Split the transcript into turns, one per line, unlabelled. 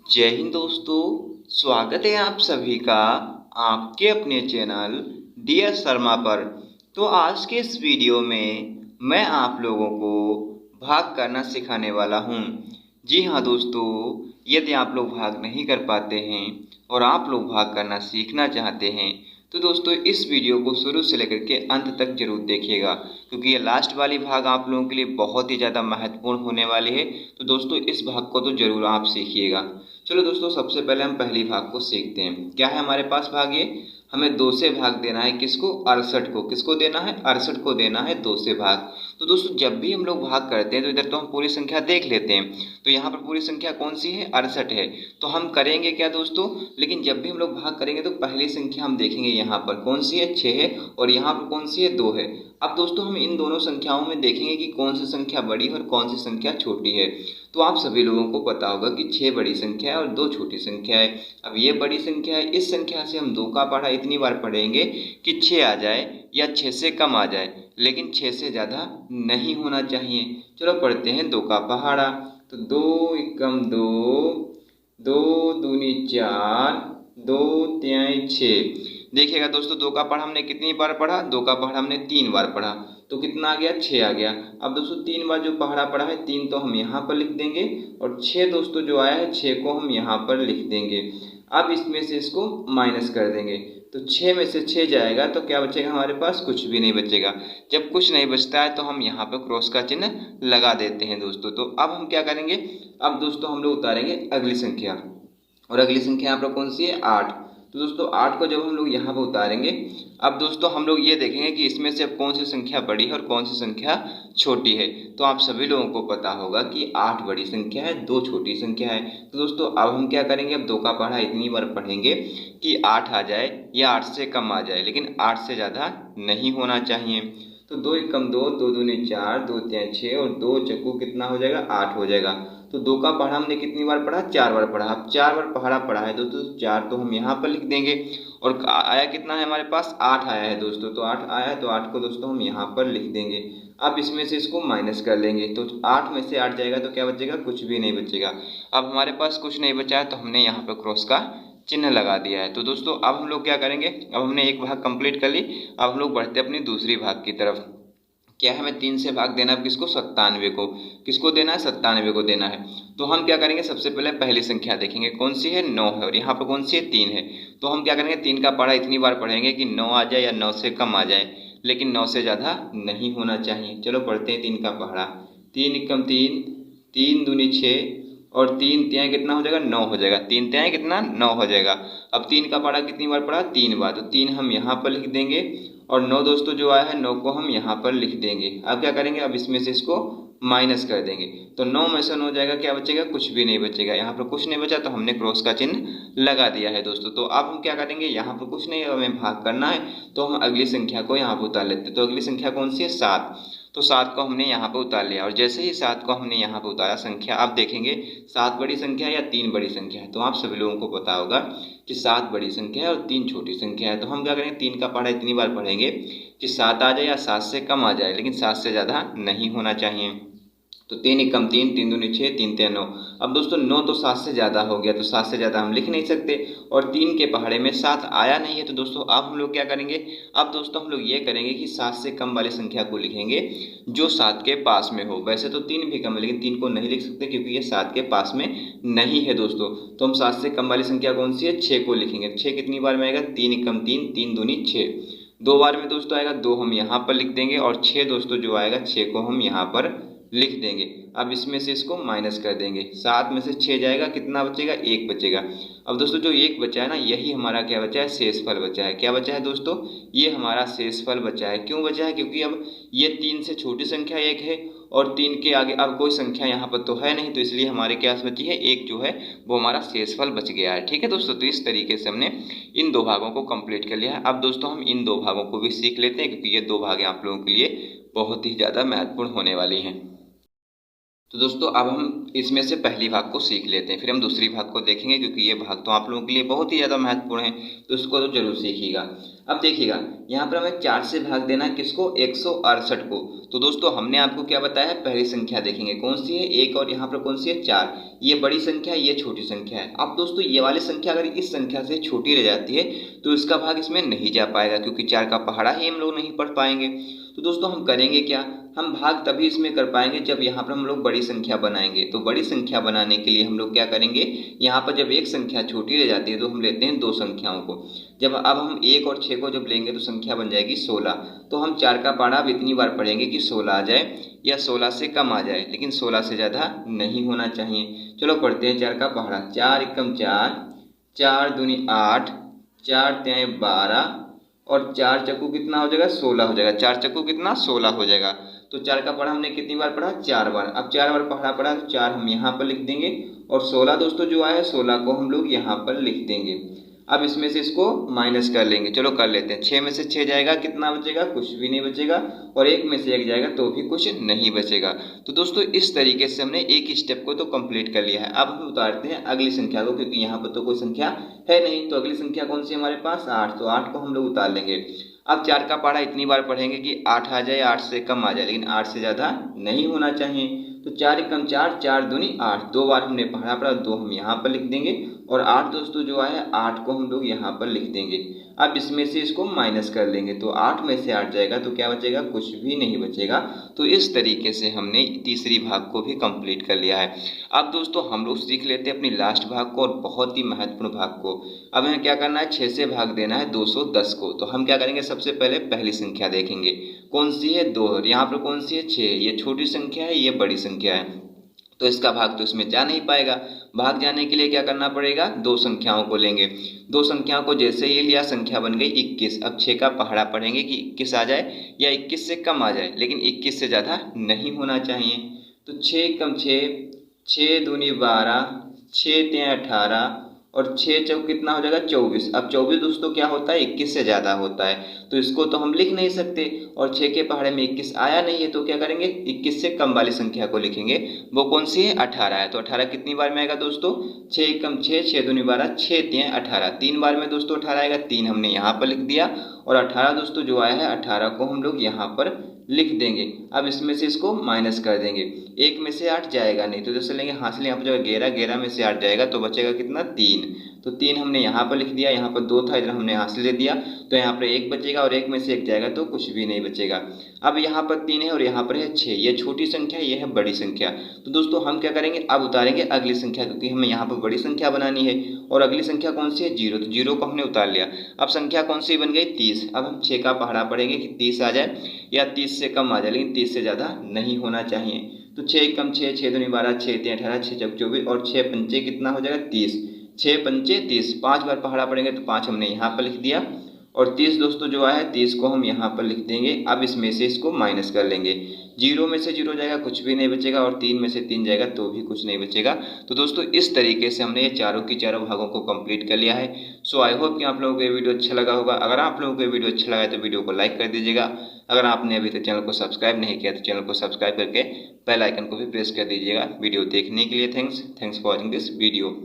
जय हिंद दोस्तों। स्वागत है आप सभी का आपके अपने चैनल डियर शर्मा पर। तो आज के इस वीडियो में मैं आप लोगों को भाग करना सिखाने वाला हूं। जी हाँ दोस्तों, यदि आप लोग भाग नहीं कर पाते हैं और आप लोग भाग करना सीखना चाहते हैं तो दोस्तों इस वीडियो को शुरू से लेकर के अंत तक जरूर देखिएगा, क्योंकि ये लास्ट वाली भाग आप लोगों के लिए बहुत ही ज़्यादा महत्वपूर्ण होने वाली है। तो दोस्तों इस भाग को तो जरूर आप सीखिएगा। चलो दोस्तों, सबसे पहले हम पहली भाग को सीखते हैं। क्या है हमारे पास भाग? ये हमें 2 से भाग देना है। किसको? 68 को। किसको देना है? 68 को देना है 2 से भाग। तो दोस्तों जब भी हम लोग भाग करते हैं तो इधर तो हम पूरी संख्या देख लेते हैं। तो यहाँ पर पूरी संख्या कौन सी है? 68 है। तो हम करेंगे क्या दोस्तों, लेकिन जब भी हम लोग भाग करेंगे तो पहली संख्या हम देखेंगे यहाँ पर कौन सी है? 6 है। और यहाँ पर कौन सी है? 2 है। अब दोस्तों हम इन दोनों संख्याओं में देखेंगे कि कौन सी संख्या बड़ी है और कौन सी संख्या छोटी है। तो आप सभी लोगों को पता होगा कि 6 बड़ी संख्या है और 2 छोटी संख्या है। अब ये बड़ी संख्या है, इस संख्या से हम 2 का पहाड़ा इतनी बार पढ़ेंगे कि 6 आ जाए या 6 से कम आ जाए, लेकिन 6 से ज़्यादा नहीं होना चाहिए। चलो पढ़ते हैं 2 का पहाड़ा। तो 2 एकम 2, 2 दूनी 4, 2 तिहाई 6। देखिएगा दोस्तों, 2 का पहाड़ा हमने कितनी बार पढ़ा? 2 का पहाड़ा हमने 3 बार पढ़ा। तो कितना आ गया? 6 आ गया। अब दोस्तों 3 बार जो पहाड़ा पढ़ा है, 3 तो हम यहाँ पर लिख देंगे और 6 दोस्तों जो आया है 6 को हम यहाँ पर लिख देंगे। अब इसमें से इसको माइनस कर देंगे। तो 6 में से 6 जाएगा तो क्या बचेगा हमारे पास? कुछ भी नहीं बचेगा। जब कुछ नहीं बचता है तो हम यहाँ पर क्रॉस का चिन्ह लगा देते हैं दोस्तों। तो अब हम क्या करेंगे? अब दोस्तों हम लोग उतारेंगे अगली संख्या, और अगली संख्या यहाँ पर कौन सी है? 8। तो दोस्तों 8 को जब हम लोग यहाँ पर उतारेंगे, अब दोस्तों हम लोग ये देखेंगे कि इसमें से अब कौन सी संख्या बड़ी है और कौन सी संख्या छोटी है। तो आप सभी लोगों को पता होगा कि 8 बड़ी संख्या है, 2 छोटी संख्या है। तो दोस्तों अब हम क्या करेंगे? अब 2 का पहाड़ा इतनी बार पढ़ेंगे कि 8 आ जाए या 8 से कम आ जाए, लेकिन 8 से ज़्यादा नहीं होना चाहिए। तो 2 एकम 2, 2 दूनी 4, 2 तिहाई 6 और 2 चक्कू कितना हो जाएगा? 8 हो जाएगा। तो 2 का पहाड़ा हमने कितनी बार पढ़ा? 4 बार पढ़ा। अब 4 बार पहाड़ा पढ़ा है दोस्तों, 4 तो हम यहाँ पर लिख देंगे। और आया कितना है हमारे पास? 8 आया है दोस्तों। तो 8 आया है तो 8 को दोस्तों हम यहाँ पर लिख देंगे। अब इसमें से इसको माइनस कर लेंगे तो 8 में से 8 जाएगा तो क्या बचेगा? कुछ भी नहीं बचेगा। अब हमारे पास कुछ नहीं बचा है तो हमने यहाँ पर क्रॉस का चिन्ह लगा दिया है। तो दोस्तों अब हम लोग क्या करेंगे? अब हमने एक भाग कंप्लीट कर ली। अब हम लोग बढ़ते अपनी दूसरी भाग की तरफ। क्या है? हमें 3 से भाग देना है। किसको? 97 को। किसको देना है? 97 को देना है। तो हम क्या करेंगे? सबसे पहले पहली संख्या देखेंगे कौन सी है? 9 है। और यहाँ पर कौन सी है? 3 है। तो हम क्या करेंगे? 3 का पहाड़ा इतनी बार पढ़ेंगे कि 9 आ जाए या 9 से कम आ जाए, लेकिन 9 से ज़्यादा नहीं होना चाहिए। चलो पढ़ते हैं 3 का पहाड़ा। 3 एकम 3, 3 दूनी 6 और 3 तिहाई कितना हो जाएगा? 9 हो जाएगा। 3 तिहाई कितना? 9 हो जाएगा। अब 3 का पहाड़ा कितनी बार पढ़ा? 3 बार। तो 3 हम यहाँ पर लिख देंगे और 9 दोस्तों जो आया है 9 को हम यहाँ पर लिख देंगे। अब क्या करेंगे? अब इसमें से इसको माइनस कर देंगे। तो 9 में से 9 जाएगा, क्या बचेगा? कुछ भी नहीं बचेगा। यहाँ पर कुछ नहीं बचा तो हमने क्रॉस का चिन्ह लगा दिया है दोस्तों। तो अब हम क्या करेंगे? यहाँ पर कुछ नहीं, हमें भाग करना है तो हम अगली संख्या को यहाँ पर उतार लेते हैं। तो अगली संख्या कौन सी है? 7। तो 7 को हमने यहाँ पर उतार लिया और जैसे ही 7 को हमने यहाँ पर उतारा, संख्या आप देखेंगे 7 बड़ी संख्या है या 3 बड़ी संख्या है। तो आप सभी लोगों को पता होगा कि 7 बड़ी संख्या है और 3 छोटी संख्या है। तो हम क्या करेंगे? 3 का पहाड़ा इतनी बार पढ़ेंगे कि 7 आ जाए या 7 से कम आ जाए, लेकिन 7 से ज़्यादा नहीं होना चाहिए। तो 3 एकम 3, 3 दूनी 6, 3 तिहाई 9। अब दोस्तों 9 तो 7 से ज़्यादा हो गया, तो 7 से ज़्यादा हम लिख नहीं सकते और 3 के पहाड़े में 7 आया नहीं है। तो दोस्तों अब हम लोग क्या करेंगे? अब दोस्तों हम लोग ये करेंगे कि 7 से कम वाली संख्या को लिखेंगे जो 7 के पास में हो। वैसे तो 3 भी कम है, लेकिन 3 को नहीं लिख सकते क्योंकि ये 7 के पास में नहीं है दोस्तों। तो हम 7 से कम वाली संख्या कौन सी है? 6 को लिखेंगे। 6 कितनी बार में आएगा? 3 एकम 3, 3 दूनी 6। 2 बार में दोस्तों आएगा, 2 हम यहाँ पर लिख देंगे और 6 दोस्तों जो आएगा 6 को हम यहाँ पर लिख देंगे। अब इसमें से इसको माइनस कर देंगे। 7 में से 6 जाएगा, कितना बचेगा? 1 बचेगा। अब दोस्तों जो 1 बचा है ना, यही हमारा क्या बचा है? शेषफल बचा है। क्या बचा है दोस्तों? ये हमारा शेषफल बचा है। क्यों बचा है? क्योंकि अब ये 3 से छोटी संख्या 1 है और 3 के आगे अब कोई संख्या यहाँ पर तो है नहीं, तो इसलिए हमारे क्या बची है? 1 जो है वो हमारा शेषफल बच गया है। ठीक है दोस्तों, तो इस तरीके से हमने इन 2 भागों को कंप्लीट कर लिया है। अब दोस्तों हम इन 2 भागों को भी सीख लेते हैं, क्योंकि ये 2 भागें आप लोगों के लिए बहुत ही ज़्यादा महत्वपूर्ण होने वाली हैं। तो दोस्तों अब हम इसमें से पहली भाग को सीख लेते हैं, फिर हम दूसरी भाग को देखेंगे, क्योंकि ये भाग तो आप लोगों के लिए बहुत ही ज़्यादा महत्वपूर्ण है, तो इसको तो जरूर सीखिएगा। अब देखिएगा, यहाँ पर हमें 4 से भाग देना है किसको, 168 को। तो दोस्तों हमने आपको क्या बताया है, पहली संख्या देखेंगे कौन सी है, 1, और यहाँ पर कौन सी है, 4। ये बड़ी संख्या है, ये छोटी संख्या है। अब दोस्तों ये वाली संख्या अगर इस संख्या से छोटी रह जाती है तो इसका भाग इसमें नहीं जा पाएगा, क्योंकि 4 का पहाड़ा ही हम लोग नहीं पढ़ पाएंगे। तो दोस्तों हम करेंगे क्या, हम भाग तभी इसमें कर पाएंगे जब यहाँ पर हम लोग बड़ी संख्या बनाएंगे। तो बड़ी संख्या बनाने के लिए हम लोग क्या करेंगे, यहाँ पर जब एक संख्या छोटी रह जाती है तो हम लेते हैं 2 संख्याओं को। जब अब हम 1 और 6 को जब लेंगे तो संख्या बन जाएगी 16। तो हम 4 का पहाड़ा अब इतनी बार पढ़ेंगे कि 16 आ जाए या 16 से कम आ जाए, लेकिन 16 से ज़्यादा नहीं होना चाहिए। चलो पढ़ते हैं 4 का पहाड़ा। 4 एकम 4, 4 दूनी 8, 4 तिहाई 12, और 4 चक्कू कितना हो जाएगा, 16 हो जाएगा। 4 चक्कू कितना, 16 हो जाएगा। तो 4 का पढ़ा हमने कितनी बार पढ़ा, 4 बार। अब 4 बार पढ़ा तो 4 हम यहाँ पर लिख देंगे, और 16 दोस्तों जो आया 16 को हम लोग यहाँ पर लिख देंगे। अब इसमें से इसको माइनस कर लेंगे, चलो कर लेते हैं। 6 में से 6 जाएगा, कितना बचेगा, कुछ भी नहीं बचेगा, और 1 में से 1 जाएगा तो भी कुछ नहीं बचेगा। तो दोस्तों इस तरीके से हमने एक स्टेप को तो कंप्लीट कर लिया है। अब हम उतारते हैं अगली संख्या को, क्योंकि यहाँ पर तो कोई संख्या है नहीं। तो अगली संख्या कौन सी है हमारे पास, 8। तो 8 को हम लोग उतार लेंगे। अब 4 का पहाड़ा इतनी बार पढ़ेंगे कि 8 आ जाए, 8 से कम आ जाए, लेकिन 8 से ज़्यादा नहीं होना चाहिए। तो 4 एकम 4, 4 दूनी 8, 2 बार हमने पढ़ा 2 हम यहाँ पर लिख देंगे, और 8 दोस्तों जो आया 8 को हम लोग यहाँ पर लिख देंगे। अब इसमें से इसको माइनस कर लेंगे, तो 8 में से 8 जाएगा तो क्या बचेगा, कुछ भी नहीं बचेगा। तो इस तरीके से हमने तीसरी भाग को भी कंप्लीट कर लिया है। अब दोस्तों हम लोग सीख लेते हैं अपनी लास्ट भाग को, और बहुत ही महत्वपूर्ण भाग को। अब हमें क्या करना है, 6 से भाग देना है 210 को। तो हम क्या करेंगे, सबसे पहले पहली संख्या देखेंगे कौन सी है, 2। और यहाँ पर कौन सी है, 6। ये छोटी संख्या है, ये बड़ी संख्या है, तो इसका भाग तो इसमें जा नहीं पाएगा। भाग जाने के लिए क्या करना पड़ेगा, 2 संख्याओं को लेंगे। 2 संख्याओं को जैसे ही लिया, संख्या बन गई 21। अब 6 का पहाड़ा पढ़ेंगे कि 21 आ जाए या 21 से कम आ जाए, लेकिन 21 से ज़्यादा नहीं होना चाहिए। तो 6 एकम 6, 6 दूनी 12, 6 तिहाई 18, और 6 चौक कितना हो जाएगा, 24। अब 24 दोस्तों क्या होता है, 21 से ज़्यादा होता है, तो इसको तो हम लिख नहीं सकते, और 6 के पहाड़े में 21 आया नहीं है, तो क्या करेंगे, 21 से कम वाली संख्या को लिखेंगे। वो कौन सी है, 18 है। तो 18 कितनी बार में आएगा दोस्तों, 6 एकम 6, 6 दूनी 12, 6 तिहाई 18, 3 बार में दोस्तों 18 आएगा। 3 हमने यहाँ पर लिख दिया, और 18 दोस्तों जो आया है 18 को हम लोग यहाँ पर लिख देंगे। अब इसमें से इसको माइनस कर देंगे, 1 में से 8 जाएगा नहीं, तो जैसे लेंगे हासिल, यहाँ पर जगह 11, 11 में से 8 जाएगा तो बचेगा कितना, 3। तो 3 हमने यहाँ पर लिख दिया, यहाँ पर 2 था, इधर हमने हासिल दे दिया, तो यहाँ पर 1 बचेगा, और 1 में से 1 जाएगा तो कुछ भी नहीं बचेगा। अब यहाँ पर 3 है और यहाँ पर है 6। ये छोटी संख्या, ये है बड़ी संख्या। तो दोस्तों हम क्या करेंगे, अब उतारेंगे अगली संख्या, क्योंकि हमें यहाँ पर बड़ी संख्या बनानी है, और अगली संख्या कौन सी है, 0। तो 0 को हमने उतार लिया। अब संख्या कौन सी बन गई, 30। अब हम 6 का पहाड़ा पढ़ेंगे कि 30 आ जाए या 30 से कम आ जाए, लेकिन 30 से ज़्यादा नहीं होना चाहिए। तो 6 एकम 6, 6 दूनी 12, 6 तिहाई 18, 6 चौक 24, और 6 पंचे कितना हो जाएगा, 30। 6 पंचे 30, 5 बार पहाड़ा पढ़ेंगे तो 5 हमने यहाँ पर लिख दिया, और 30 दोस्तों जो आया है 30 को हम यहाँ पर लिख देंगे। अब इसमें से इसको माइनस कर लेंगे, 0 में से 0 जाएगा, कुछ भी नहीं बचेगा, और 3 में से 3 जाएगा तो भी कुछ नहीं बचेगा। तो दोस्तों इस तरीके से हमने ये चारों की चारों भागों को कंप्लीट कर लिया है। सो आई होप कि आप लोगों को ये वीडियो अच्छा लगा होगा। अगर आप लोगों को ये वीडियो अच्छा लगा है तो वीडियो को लाइक कर दीजिएगा। अगर आपने अभी तक चैनल को सब्सक्राइब नहीं किया तो चैनल को सब्सक्राइब करके बेल आइकन को भी प्रेस कर दीजिएगा। वीडियो देखने के लिए thanks for watching this video.